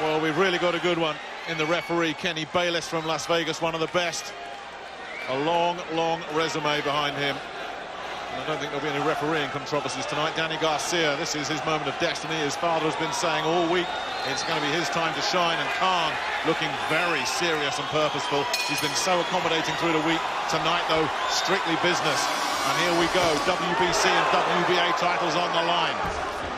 Well, we've really got a good one in the referee, Kenny Bayless from Las Vegas, one of the best. A long, long resume behind him. And I don't think there'll be any refereeing controversies tonight. Danny Garcia, this is his moment of destiny. His father has been saying all week it's going to be his time to shine, and Khan looking very serious and purposeful. He's been so accommodating through the week. Tonight, though, strictly business. And here we go, WBC and WBA titles on the line.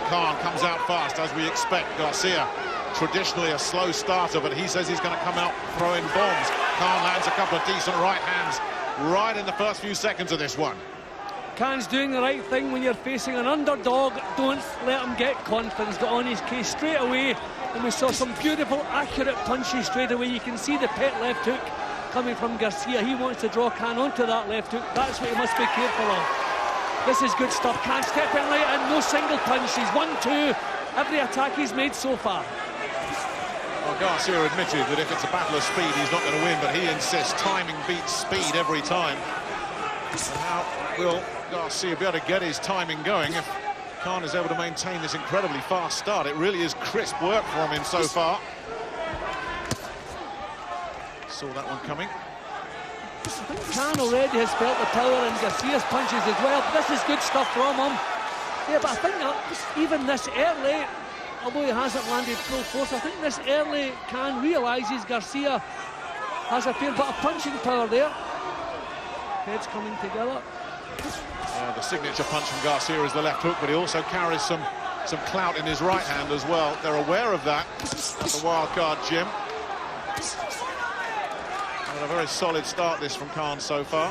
Khan comes out fast, as we expect. Garcia, traditionally a slow starter, but he says he's going to come out throwing bombs. Khan lands a couple of decent right hands right in the first few seconds of this one. Khan's doing the right thing when you're facing an underdog. Don't let him get confidence. Got on his case straight away, and we saw some beautiful, accurate punches straight away. You can see the pet left hook coming from Garcia. He wants to draw Khan onto that left hook. That's what he must be careful of. This is good stuff. Khan stepping late and no single punches. 1-2. Every attack he's made so far. Well, Garcia admitted that if it's a battle of speed, he's not going to win, but he insists timing beats speed every time. And how will Garcia be able to get his timing going if Khan is able to maintain this incredibly fast start? It really is crisp work from him so far. Saw that one coming. I think Khan already has felt the power in Garcia's punches as well. This is good stuff from him. Yeah, but I think that even this early, although he hasn't landed full force, I think this early Khan realises Garcia has a fair bit of punching power there. Heads coming together. The signature punch from Garcia is the left hook, but he also carries some clout in his right hand as well. They're aware of that at the wild card gym. And a very solid start this from Khan so far.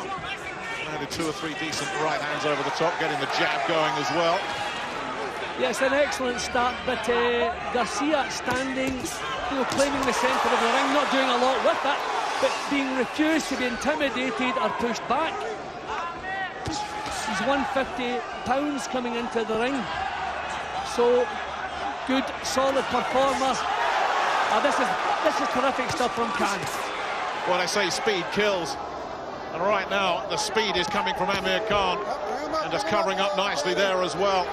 Only 2 or 3 decent right hands over the top, getting the jab going as well. Yes, an excellent start, but Garcia standing, claiming the centre of the ring, not doing a lot with it, but being refused to be intimidated or pushed back. He's 150 pounds coming into the ring, so good, solid performer. This is terrific stuff from Khan. Well, I say speed kills, and right now the speed is coming from Amir Khan, and just covering up nicely there as well.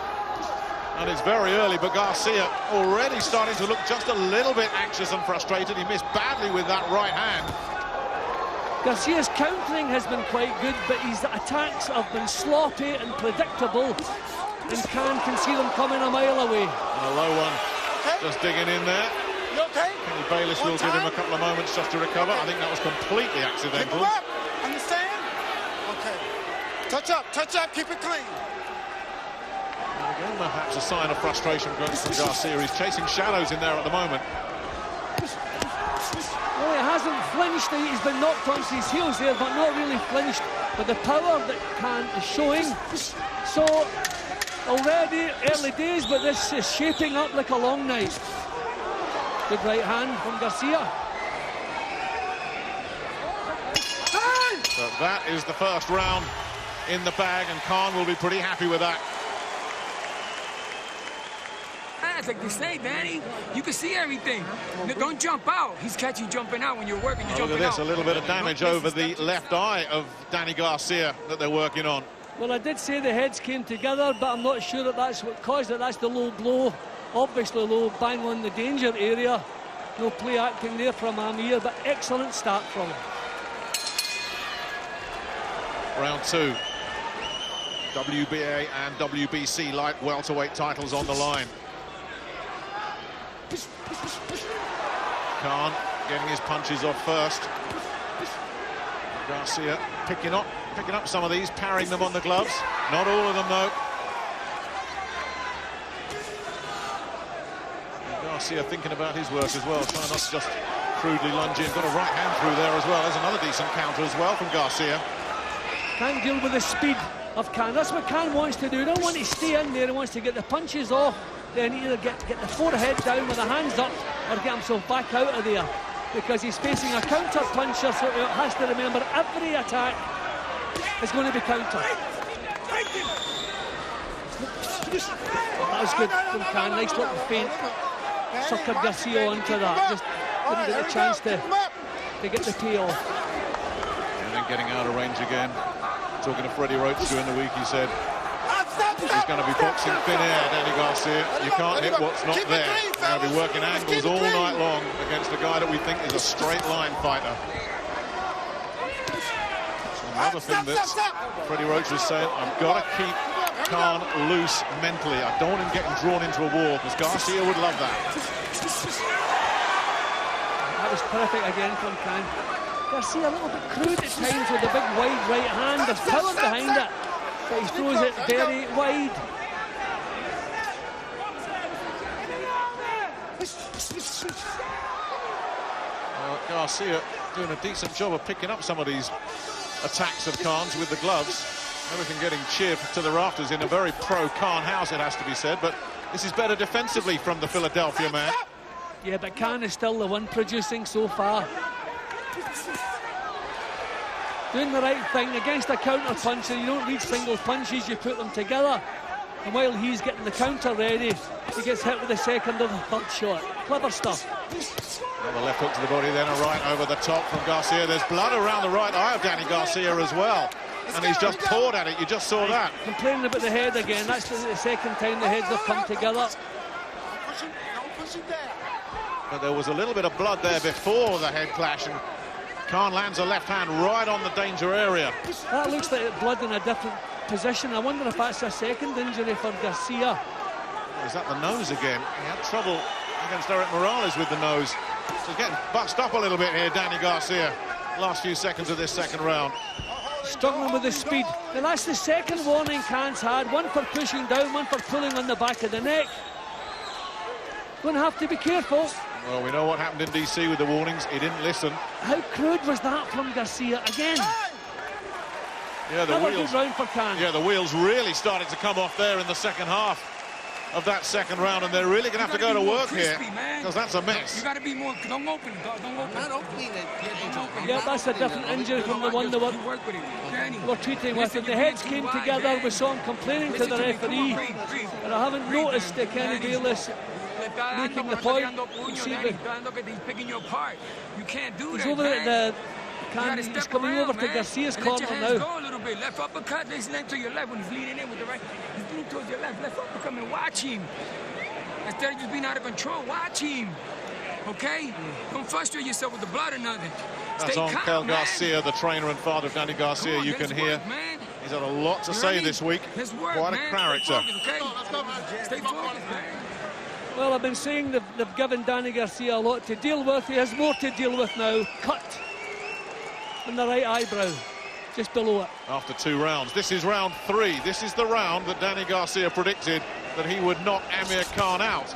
And it's very early, but Garcia already starting to look just a little bit anxious and frustrated. He missed badly with that right hand. Garcia's countering has been quite good, but his attacks have been sloppy and predictable, and Khan can see them coming a mile away. And a low one, just digging in there. You okay? Kenny Bayless will give him a couple of moments just to recover. I think that was completely accidental. Keep him up. Understand? Okay. Touch up, keep it clean. And again, perhaps a sign of frustration from Garcia. He's chasing shadows in there at the moment. Well, he hasn't flinched. He's been knocked onto his heels there, but not really flinched with the power that Khan is showing. So, already early days, but this is shaping up like a long night. Good right hand from Garcia. But that is the first round in the bag, and Khan will be pretty happy with that. It's like they say, Danny, you can see everything. Don't jump out. He's catching you jumping out when you're working. You're jumping look at this, out. a little bit of damage over the left eye of Danny Garcia that they're working on. Well, I did say the heads came together, but I'm not sure that that's what caused it. That's the low blow. Obviously low, bang on the danger area. No play acting there from Amir, but excellent start from him. Round 2. WBA and WBC light welterweight titles on the line. Khan getting his punches off first. Garcia picking up some of these, parrying them on the gloves. Not all of them, though. And Garcia thinking about his work as well, trying not to just crudely lunge in. Got a right hand through there as well. There's another decent counter as well from Garcia. Can't deal with the speed of Khan. That's what Khan wants to do. He don't want to stay in there. He wants to get the punches off, then either get the forehead down with the hands up or get himself back out of there, because he's facing a counter puncher, so he has to remember every attack is going to be countered. That was good from Khan. Nice little feint. Suckered Garcia onto that. Just didn't get the chance to get the payoff. And then getting out of range again. Talking to Freddie Roach during the week, he said, He's going to be boxing thin air, Danny Garcia. You can't hit what's not there. He's going to be working angles all night long against a guy that we think is a straight line fighter. Another thing that Freddie Roach was saying, I've got to keep Khan loose mentally. I don't want him getting drawn into a war, because Garcia would love that. That was perfect again from Khan. Garcia a little bit crude at times with the big wide right hand. There's power behind it, but he throws it very wide. Garcia doing a decent job of picking up some of these attacks of Khan's with the gloves. Everything getting cheered to the rafters in a very pro-Khan house, it has to be said, but this is better defensively from the Philadelphia man. Yeah, but Khan is still the one producing so far. Doing the right thing against a counter puncher. You don't read single punches, you put them together. And while he's getting the counter ready, he gets hit with the second or the third shot. Clever stuff. Another left hook to the body, then a right over the top from Garcia. There's blood around the right eye of Danny Garcia as well. And he's just poured at it, you just saw that. Complaining about the head again. That's the second time the heads have come together. But there was a little bit of blood there before the head clash, and Khan lands a left hand right on the danger area. That looks like blood in a different position. I wonder if that's a second injury for Garcia. Oh, is that the nose again? He had trouble against Eric Morales with the nose. So he's getting bust up a little bit here, Danny Garcia. Last few seconds of this second round. Struggling with the speed. And that's the second warning Khan's had. One for pushing down, one for pulling on the back of the neck. Going to have to be careful. Well, we know what happened in DC with the warnings. He didn't listen. How crude was that from Garcia again? Yeah, the Another wheels. good round for Khan. Yeah, the wheels really started to come off there in the second half of that second round, and they're really going to have to go to work here, because that's a mess. You got to be more. Don't open it. Don't open it. Not opening it. Yeah, that's a different injury from the one that we're treating with. And the heads came together. We saw him complaining to the referee, and I haven't noticed Kenny Bayless making the point. He's picking you apart. You can't do that. He's over at the. He's coming over to Garcia's corner now. Go a little bit. Left uppercut. Listen to your left when he's leaning in with the right. He's leaning towards your left. Left uppercut, and watch him. Instead of just being out of control, watch him. Okay? Don't frustrate yourself with the blood or nothing. That's Angel Garcia, the trainer and father of Danny Garcia. You can hear he's had a lot to say this week. Quite a character. Stay focused, man. Well, I've been saying they've given Danny Garcia a lot to deal with. He has more to deal with now. Cut in the right eyebrow, just below it. After 2 rounds. This is round 3. This is the round that Danny Garcia predicted that he would knock Amir Khan out.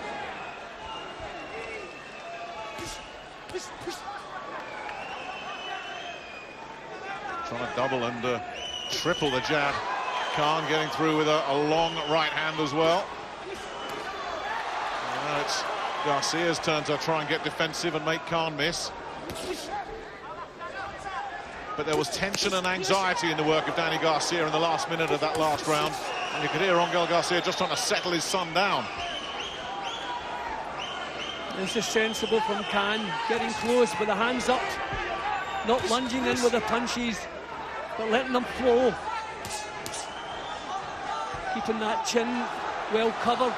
Trying to double and triple the jab. Khan getting through with a long right hand as well. Now it's Garcia's turn to try and get defensive and make Khan miss. But there was tension and anxiety in the work of Danny Garcia in the last minute of that last round. And you could hear Angel Garcia just trying to settle his son down. This is sensible from Khan, getting close with the hands up, not lunging in with the punches, but letting them flow. Keeping that chin well covered.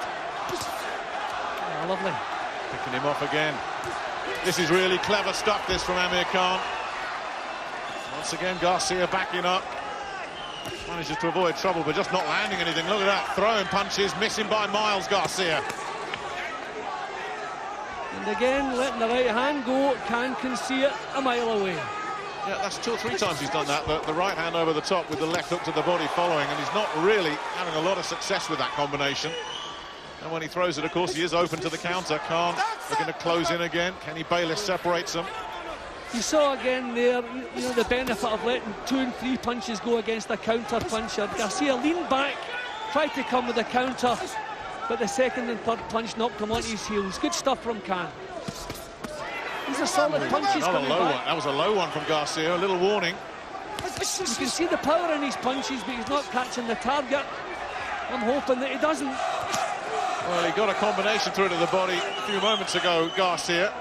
Oh, lovely. Picking him off again. This is really clever stuff, this, from Amir Khan. Once again, Garcia backing up. Manages to avoid trouble, but just not landing anything. Look at that, throwing punches, missing by miles, Garcia. And again, letting the right hand go. Khan can see it a mile away. Yeah, that's 2 or 3 times he's done that. The right hand over the top with the left hook to the body following, and he's not really having a lot of success with that combination. And when he throws it, of course, he is open to the counter. Khan looking to close in again. Kenny Bayless separates them. You saw again there, you know, the benefit of letting 2 and 3 punches go against a counter puncher. Garcia leaned back, tried to come with a counter, but the second and third punch knocked him onto his heels. Good stuff from Khan. These are solid punches coming back. That was a low one from Garcia, a little warning. You can see the power in his punches, but he's not catching the target. I'm hoping that he doesn't. Well, he got a combination through to the body a few moments ago, Garcia.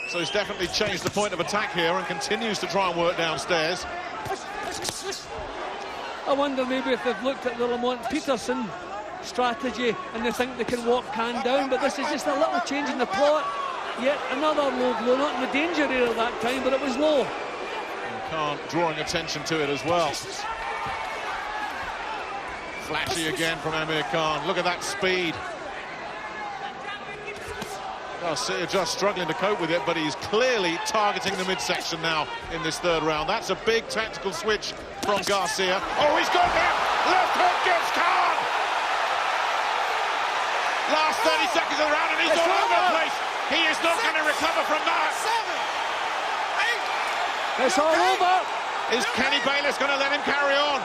So he's definitely changed the point of attack here and continues to try and work downstairs. I wonder maybe if they've looked at the Lamont Peterson strategy and they think they can walk Khan down, but this is just a little change in the plot. Yet another low blow, not in the danger area that time, but it was low. And Khan drawing attention to it as well. Flashy again from Amir Khan. Look at that speed. Garcia just struggling to cope with it, but he's clearly targeting the midsection now in this third round. That's a big tactical switch from Garcia. Oh, he's got that! Left hook gets Khan! Last 30 seconds of the round and he's all over the place. He is not going to recover from that. 7, 8. It's all over. Is Kenny Bayless going to let him carry on?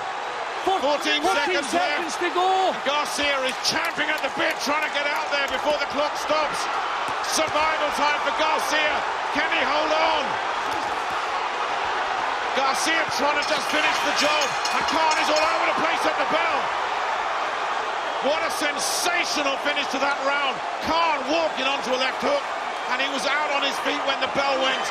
14 seconds to go. Garcia is champing at the bit, trying to get out there before the clock stops. Survival time for Garcia. Can he hold on? Garcia trying to just finish the job, and Khan is all over the place at the bell. What a sensational finish to that round. Khan walking onto a left hook, and he was out on his feet when the bell went.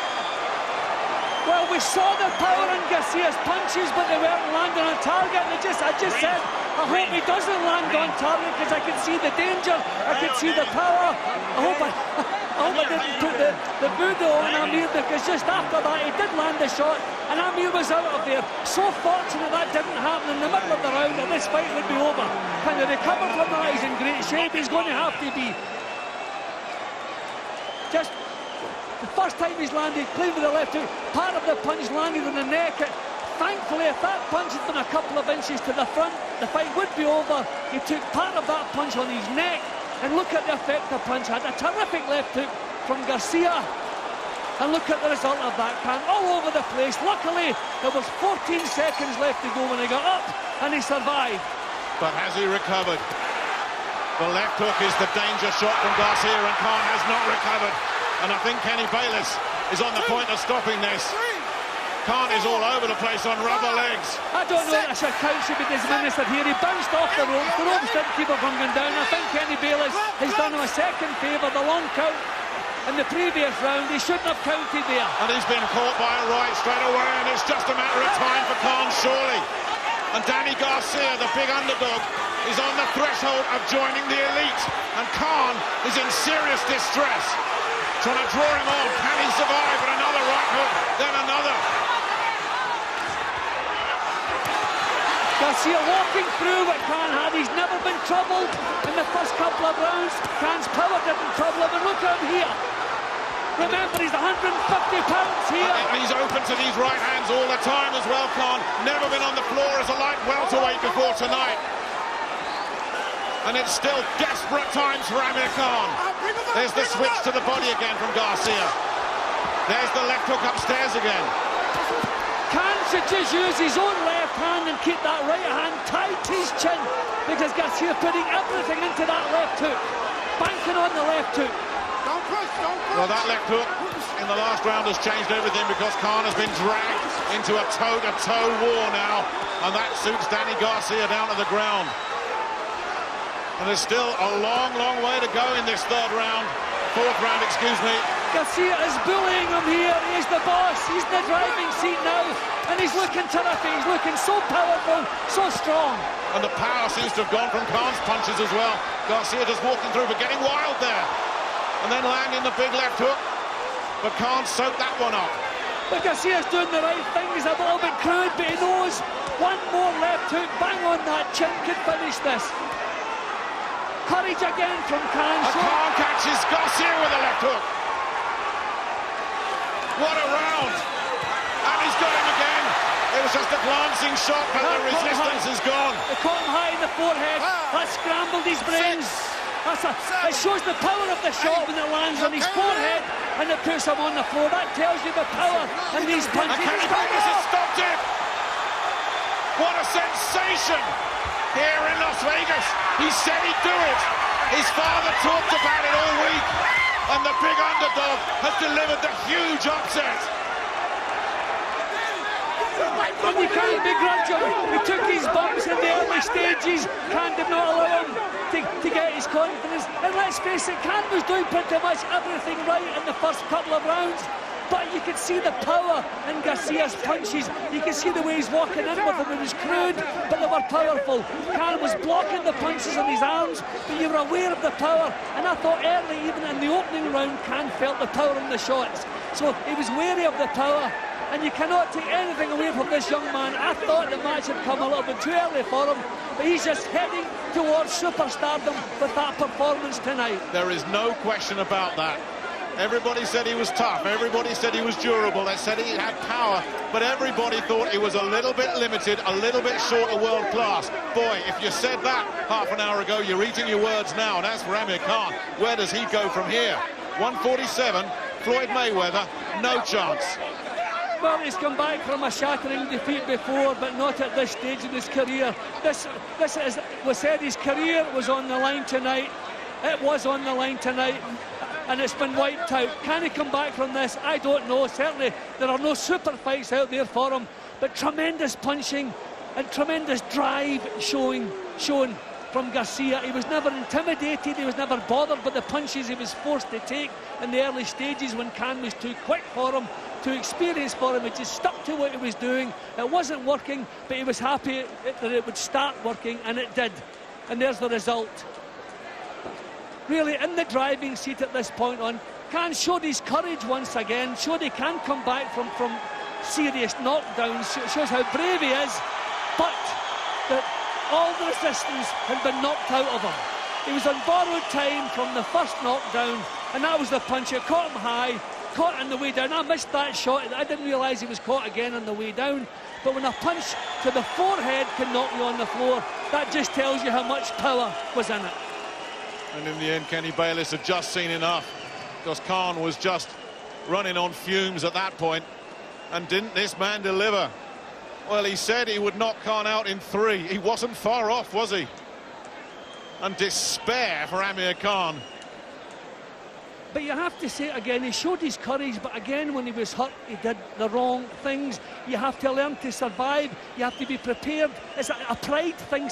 Well, we saw the power in Garcia's punches, but they weren't landing on target. And I just said, I hope he doesn't land on target because I can see the danger, I can see the power. I hope I didn't put the voodoo on Amir, because just after that he did land the shot and Amir was out of there. So fortunate that didn't happen in the middle of the round, and this fight would be over. Can he recover from that? He's in great shape. He's going to have to be. Just the first time he's landed clean with the left hook, part of the punch landed in the neck. Thankfully, if that punch had been a couple of inches to the front, the fight would be over. He took part of that punch on his neck, and look at the effect the punch had. A terrific left hook from Garcia, and look at the result of that. Khan all over the place. Luckily, there was 14 seconds left to go when he got up, and he survived. But has he recovered? The left hook is the danger shot from Garcia, and Khan has not recovered. And I think Kenny Bayless is on the point of stopping this. Khan is all over the place on rubber legs. I don't know if a count should be administered here. He bounced off the ropes. The ropes didn't keep him from going down. I think Kenny Bayless has done him a second favour. The long count in the previous round, he shouldn't have counted there. And he's been caught by a right straight away, and it's just a matter of time for Khan, surely. And Danny Garcia, the big underdog, is on the threshold of joining the elite. And Khan is in serious distress. Trying to draw him on. Can he survive? But another right hook, then another. Garcia walking through what Khan had. He's never been troubled in the first couple of rounds. Khan's power didn't trouble him. And look out here. Remember, he's 150 pounds here. And he's open to these right hands all the time as well, Khan. Never been on the floor as a light welterweight before tonight. And it's still desperate times for Amir Khan. There's the switch to the body again from Garcia. There's the left hook upstairs again. Khan should just use his own left hand and keep that right hand tight to his chin, because Garcia putting everything into that left hook, banking on the left hook. Don't push, don't push. Well, that left hook in the last round has changed everything, because Khan has been dragged into a toe-to-toe war now, and that suits Danny Garcia down to the ground. And there's still a long, long way to go in this third round. Fourth round, excuse me. Garcia is bullying him here. He's the boss. He's in the driving seat now. And he's looking terrific. He's looking so powerful, so strong. And the power seems to have gone from Khan's punches as well. Garcia just walking through, but getting wild there. And then landing the big left hook. But Khan soaked that one up. But Garcia's doing the right thing. He's a little bit crude, but he knows one more left hook, bang on that chin, could finish this. Courage again from Khan. Khan catches Garcia with a left hook. What a round. And he's got him again. It was just a glancing shot, but the resistance is gone. They caught him high in the forehead. That scrambled his brains. It shows the power of the shot when it lands on his forehead and it puts him on the floor. That tells you the power in these punches. And Kenny Bayless has stopped it. What a sensation here in Las Vegas. He said he'd do it. His father talked about it all week. And the big underdog has delivered the huge upset. And you can't begrudge him. He took his bumps in the early stages. Khan did not allow him to get his confidence. And let's face it, Khan was doing pretty much everything right in the first couple of rounds. But you could see the power in Garcia's punches. You could see the way he's walking in with them. It was crude, but they were powerful. Khan was blocking the punches on his arms, but you were aware of the power. And I thought early, even in the opening round, Khan felt the power in the shots. So he was wary of the power. And you cannot take anything away from this young man. I thought the match had come a little bit too early for him, but he's just heading towards superstardom with that performance tonight. There is no question about that. Everybody said he was tough, everybody said he was durable, they said he had power, but everybody thought he was a little bit limited, a little bit short of world class. Boy, if you said that half an hour ago, you're eating your words now, and as for Amir Khan, where does he go from here? 147, Floyd Mayweather, no chance. Well, he's come back from a shattering defeat before, but not at this stage in his career. This was said his career was on the line tonight. It was on the line tonight, and it's been wiped out. Can he come back from this? I don't know. Certainly, there are no super fights out there for him, but tremendous punching and tremendous drive shown from Garcia. He was never intimidated, he was never bothered by the punches he was forced to take in the early stages when Khan was too quick for him, too experienced for him. He just stuck to what he was doing. It wasn't working, but he was happy that it would start working, and it did. And there's the result. Really in the driving seat at this point on. Khan showed his courage once again, showed he can come back from serious knockdowns, shows how brave he is, but that all the resistance had been knocked out of him. He was on borrowed time from the first knockdown, and that was the punch. It caught him high, caught on the way down. I missed that shot. I didn't realise he was caught again on the way down. But when a punch to the forehead can knock you on the floor, that just tells you how much power was in it. And in the end, Kenny Bayless had just seen enough, because Khan was just running on fumes at that point. And didn't this man deliver? Well, he said he would knock Khan out in 3. He wasn't far off, was he? And despair for Amir Khan. But you have to say it again, he showed his courage, but again, when he was hurt, he did the wrong things. You have to learn to survive. You have to be prepared. It's a pride thing.